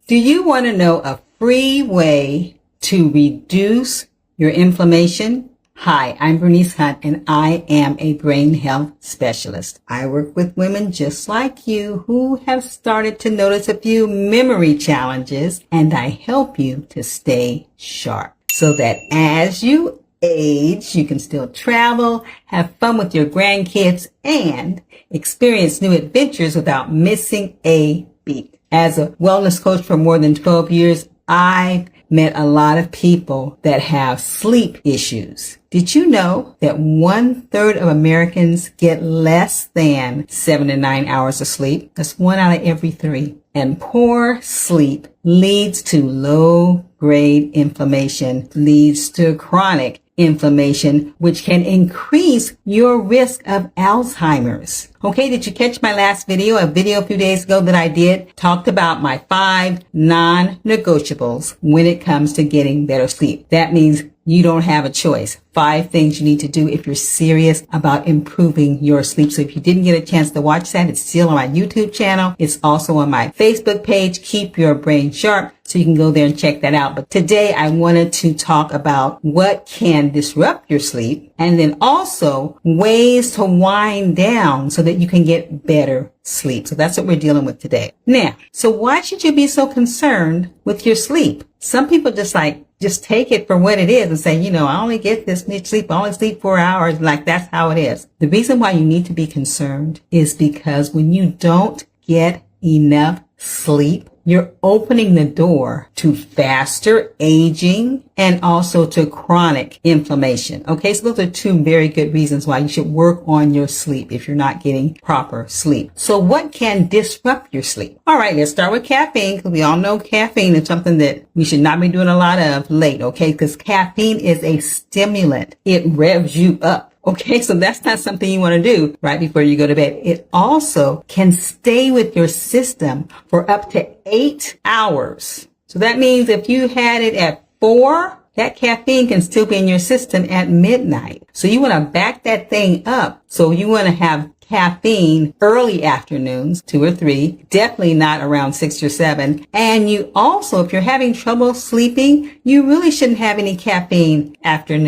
Do you want to know a free way to reduce your inflammation? Hi, I'm Bernice Hunt and I am a brain health specialist. I work with women just like you who have started to notice a few memory challenges, and I help you to stay sharp so that as you age, you can still travel, have fun with your grandkids, and experience new adventures without missing a beat. As a wellness coach for more than 12 years, I've met a lot of people that have sleep issues. Did you know that 1/3 of Americans get less than 7 to 9 hours of sleep? That's 1 out of every 3. And poor sleep leads to low-grade inflammation, leads to chronic inflammation, which can increase your risk of Alzheimer's. Okay, did you catch my last video? A video a few days ago that I did talked about my 5 non-negotiables when it comes to getting better sleep. That means you don't have a choice. 5 things you need to do if you're serious about improving your sleep. So if you didn't get a chance to watch that, it's still on my YouTube channel. It's also on my Facebook page, Keep Your Brain Sharp. So you can go there and check that out. But today I wanted to talk about what can disrupt your sleep, and then also ways to wind down so that you can get better sleep. So that's what we're dealing with today. Now, so why should you be so concerned with your sleep? Some people just take it for what it is and say, I only get this much sleep. I only sleep 4 hours. Like that's how it is. The reason why you need to be concerned is because when you don't get enough sleep, you're opening the door to faster aging and also to chronic inflammation. Okay, so those are 2 very good reasons why you should work on your sleep if you're not getting proper sleep. So what can disrupt your sleep? All right, let's start with caffeine, because we all know caffeine is something that we should not be doing a lot of late, okay? Because caffeine is a stimulant. It revs you up. Okay, so that's not something you want to do right before you go to bed. It also can stay with your system for up to 8 hours. So that means if you had it at 4, that caffeine can still be in your system at midnight. So you want to back that thing up. So you want to have caffeine early afternoons, 2 or 3, definitely not around 6 or 7. And you also, if you're having trouble sleeping, you really shouldn't have any caffeine after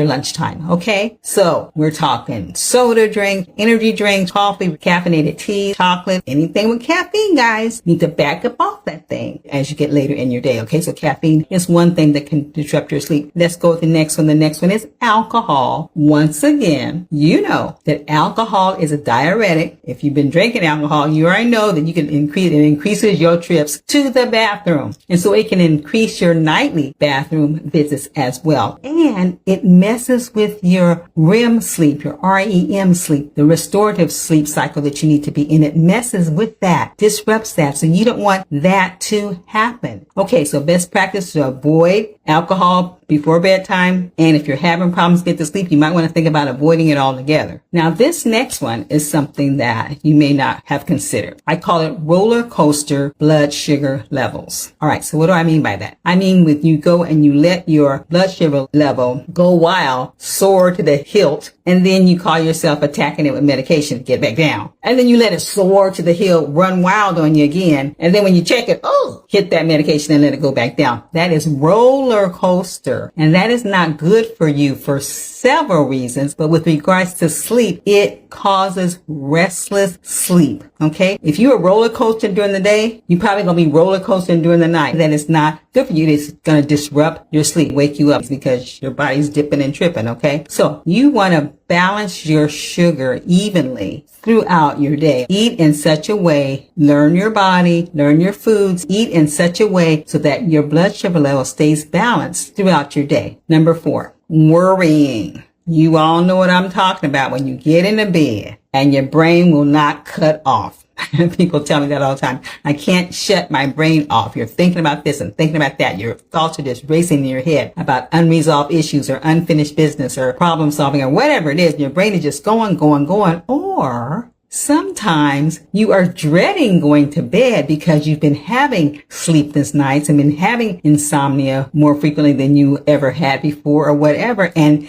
lunchtime. Okay. So we're talking soda drinks, energy drinks, coffee, caffeinated tea, chocolate, anything with caffeine, guys. You need to back up off that thing as you get later in your day. Okay. So caffeine is one thing that can disrupt your sleep. Let's go with the next one. The next one is alcohol. Once again, you know that alcohol is a diuretic. If you've been drinking alcohol, you already know that it increases your trips to the bathroom. And so it can increase your nightly bathroom visits as well. And it messes with your REM sleep, your REM sleep, the restorative sleep cycle that you need to be in. It messes with that, disrupts that. So you don't want that to happen. Okay, so best practice to avoid alcohol before bedtime. And if you're having problems getting to sleep, you might want to think about avoiding it altogether. Now, this next one is something that you may not have considered. I call it roller coaster blood sugar levels. All right. So what do I mean by that? I mean, when you go and you let your blood sugar level go wild, soar to the hilt, and then you call yourself attacking it with medication to get back down. And then you let it soar to the hill, run wild on you again. And then when you check it, hit that medication and let it go back down. That is roller coaster. And that is not good for you for several reasons. But with regards to sleep, it causes restless sleep. Okay. If you're roller coasting during the day, you're probably going to be roller coasting during the night. That is not good for you. It's going to disrupt your sleep, wake you up because your body's dipping and tripping. Okay. So you want to balance your sugar evenly throughout your day. Eat in such a way, learn your body, learn your foods, eat in such a way so that your blood sugar level stays balanced throughout your day. Number 4, worrying. You all know what I'm talking about when you get into bed and your brain will not cut off. People tell me that all the time. I can't shut my brain off. You're thinking about this and thinking about that. Your thoughts are just racing in your head about unresolved issues or unfinished business or problem solving or whatever it is. Your brain is just going. Or sometimes you are dreading going to bed because you've been having sleepless nights and been having insomnia more frequently than you ever had before or whatever. And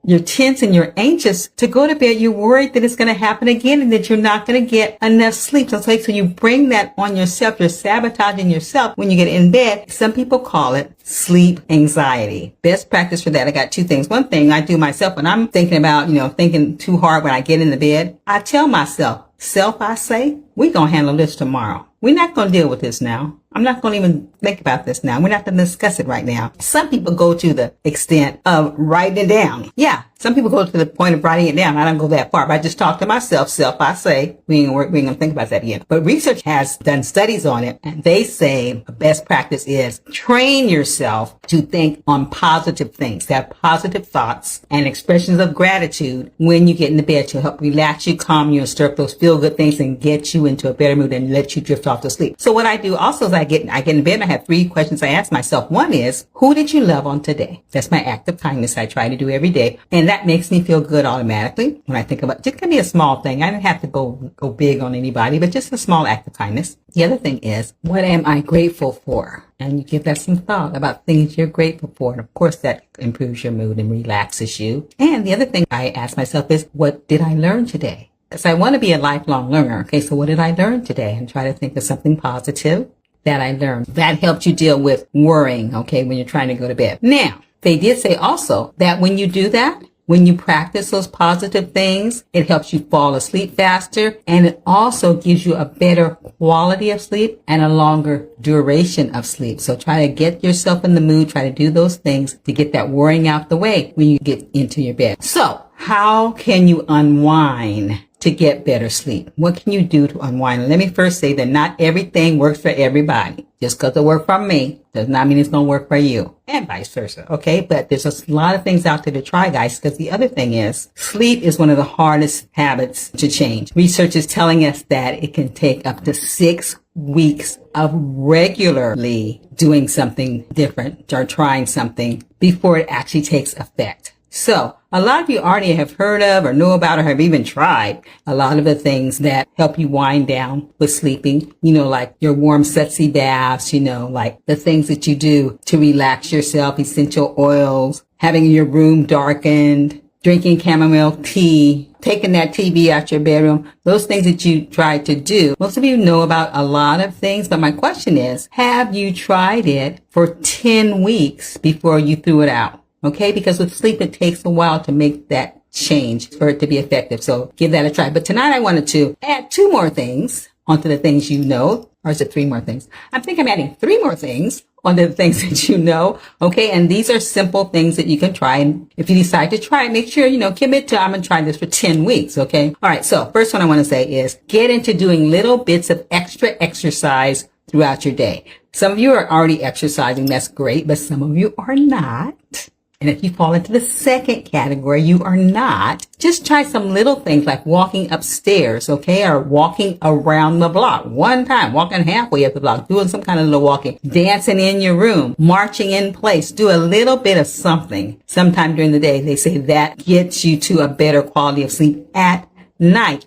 you're tense and you're anxious to go to bed. You're worried that it's going to happen again and that you're not going to get enough sleep. So you bring that on yourself. You're sabotaging yourself when you get in bed. Some people call it sleep anxiety. Best practice for that, I got two things. One thing I do myself when I'm thinking about, thinking too hard when I get in the bed, I tell myself, I say, we're going to handle this tomorrow. We're not going to deal with this now. I'm not going to even think about this now. We're not going to discuss it right now. Some people go to the extent of writing it down. Yeah, some people go to the point of writing it down. I don't go that far, but I just talk to myself. I say, we ain't going to think about that again. But research has done studies on it, and they say the best practice is train yourself to think on positive things, to have positive thoughts and expressions of gratitude when you get in the bed to help relax you, calm you, and stir up those feel-good things and get you into a better mood and let you drift off to sleep. So what I do also is I get in bed and I have 3 questions I ask myself. One is, who did you love on today? That's my act of kindness I try to do every day. And that makes me feel good automatically when I think about it. Just give me a small thing. I didn't have to go big on anybody, but just a small act of kindness. The other thing is, what am I grateful for? And you give that some thought about things you're grateful for. And of course, that improves your mood and relaxes you. And the other thing I ask myself is, what did I learn today? Because I want to be a lifelong learner. Okay, so what did I learn today? And try to think of something positive that I learned. That helps you deal with worrying, okay, when you're trying to go to bed. Now, they did say also that when you do that, when you practice those positive things, it helps you fall asleep faster, and it also gives you a better quality of sleep and a longer duration of sleep. So try to get yourself in the mood, try to do those things to get that worrying out the way when you get into your bed. So how can you unwind to get better sleep? What can you do to unwind? Let me first say that not everything works for everybody. Just because it worked for me does not mean it's going to work for you, and vice versa. Okay, but there's a lot of things out there to try, guys, because the other thing is sleep is one of the hardest habits to change. Research is telling us that it can take up to 6 weeks of regularly doing something different or trying something before it actually takes effect. So a lot of you already have heard of or know about or have even tried a lot of the things that help you wind down with sleeping, like your warm, sexy baths, like the things that you do to relax yourself, essential oils, having your room darkened, drinking chamomile tea, taking that TV out your bedroom, those things that you try to do. Most of you know about a lot of things, but my question is, have you tried it for 10 weeks before you threw it out? Okay, because with sleep, it takes a while to make that change for it to be effective. So give that a try. But tonight I wanted to add 2 more things onto the things you know. Or is it 3 more things? I think I'm adding 3 more things onto the things that you know. Okay, and these are simple things that you can try. And if you decide to try it, make sure, commit to, I'm going to try this for 10 weeks. Okay. All right. So first one I want to say is get into doing little bits of extra exercise throughout your day. Some of you are already exercising. That's great. But some of you are not. And if you fall into the second category, you are not. Just try some little things like walking upstairs, okay, or walking around the block. One time, walking halfway up the block, doing some kind of little walking, dancing in your room, marching in place. Do a little bit of something sometime during the day. They say that gets you to a better quality of sleep at night.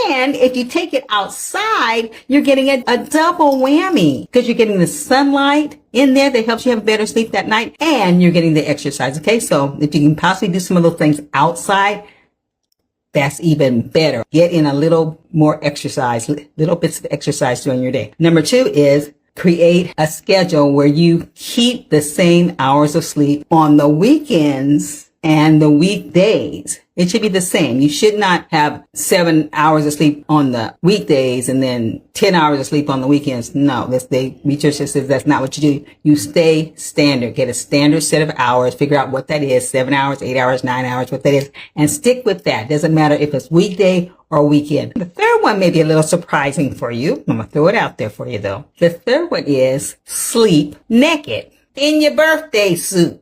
And if you take it outside, you're getting a double whammy because you're getting the sunlight in there that helps you have better sleep that night, and you're getting the exercise. Okay, so if you can possibly do some of those things outside, that's even better. Get in a little more exercise, little bits of exercise during your day. Number 2 is create a schedule where you keep the same hours of sleep on the weekends and the weekdays. It should be the same. You should not have 7 hours of sleep on the weekdays and then 10 hours of sleep on the weekends. No, research says that's not what you do. You stay standard. Get a standard set of hours. Figure out what that is. 7 hours, 8 hours, 9 hours, what that is. And stick with that. Doesn't matter if it's weekday or weekend. The third one may be a little surprising for you. I'm going to throw it out there for you though. The third one is sleep naked in your birthday suit.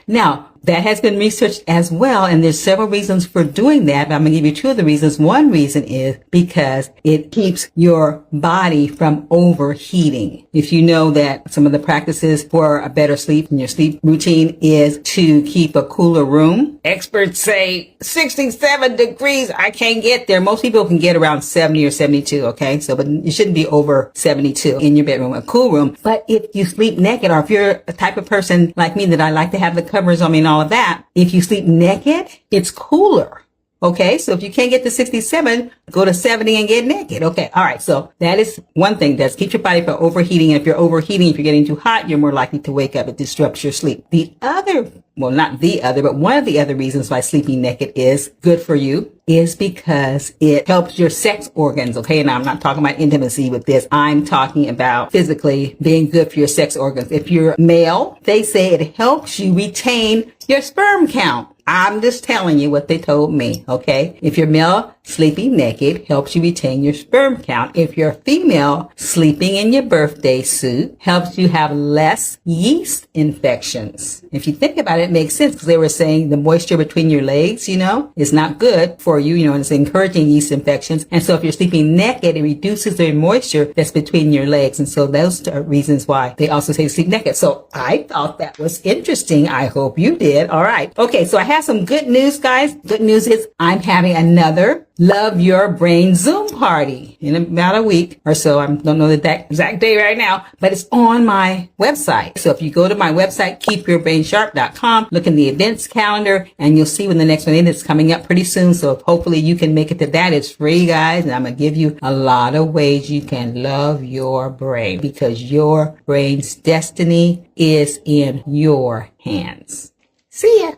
Now, that has been researched as well, and there's several reasons for doing that. But I'm going to give you 2 of the reasons. One reason is because it keeps your body from overheating. If you know that some of the practices for a better sleep in your sleep routine is to keep a cooler room. Experts say 67 degrees. I can't get there. Most people can get around 70 or 72. Okay. So, but you shouldn't be over 72 in your bedroom, a cool room. But if you sleep naked, or if you're a type of person like me that I like to have the covers on me and all of that. If you sleep naked, it's cooler. Okay, so if you can't get to 67, go to 70 and get naked. Okay, all right. So that is one thing. That's keep your body from overheating. And if you're overheating, if you're getting too hot, you're more likely to wake up. It disrupts your sleep. The other, well, not the other, but one of the other reasons why sleeping naked is good for you is because it helps your sex organs. Okay, now I'm not talking about intimacy with this. I'm talking about physically being good for your sex organs. If you're male, they say it helps you retain your sperm count. I'm just telling you what they told me, okay? If you're male, sleeping naked helps you retain your sperm count. If you're female, sleeping in your birthday suit helps you have less yeast infections. If you think about it, it makes sense because they were saying the moisture between your legs, is not good for you, and it's encouraging yeast infections. And so if you're sleeping naked, it reduces the moisture that's between your legs. And so those are reasons why they also say to sleep naked. So I thought that was interesting. I hope you did. All right. Okay, so I have some good news, guys. Good news is I'm having another Love Your Brain Zoom party in about a week or so. I don't know the exact day right now, but it's on my website. So if you go to my website, keepyourbrainsharp.com, look in the events calendar, and you'll see when the next one is. It's coming up pretty soon. So hopefully you can make it to that. It's free, guys. And I'm going to give you a lot of ways you can love your brain because your brain's destiny is in your hands. See ya.